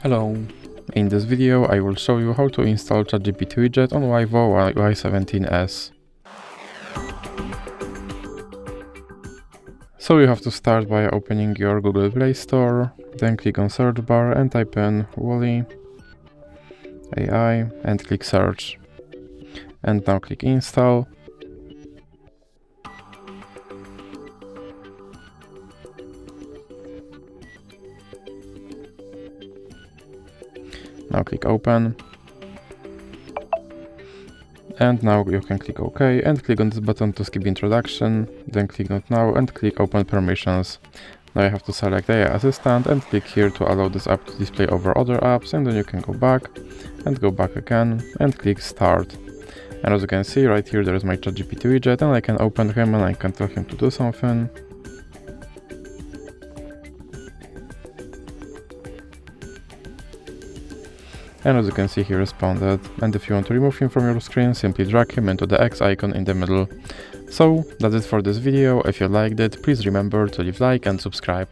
Hello! In this video I will show you how to install ChatGPT Widget on Vivo Y17S. So you have to start by opening your Google Play Store, then click on search bar and type in Wally AI and click search. And now click install. Now click open. And now you can click OK and click on this button to skip introduction, then click not now and click open permissions. Now you have to select AI assistant and click here to allow this app to display over other apps, and then you can go back and go back again and click start. And as you can see right here there is my ChatGPT widget, and I can open him and I can tell him to do something. And as you can see, he responded. And if you want to remove him from your screen, simply drag him into the X icon in the middle. So that's it for this video. If you liked it, please remember to leave a like and subscribe.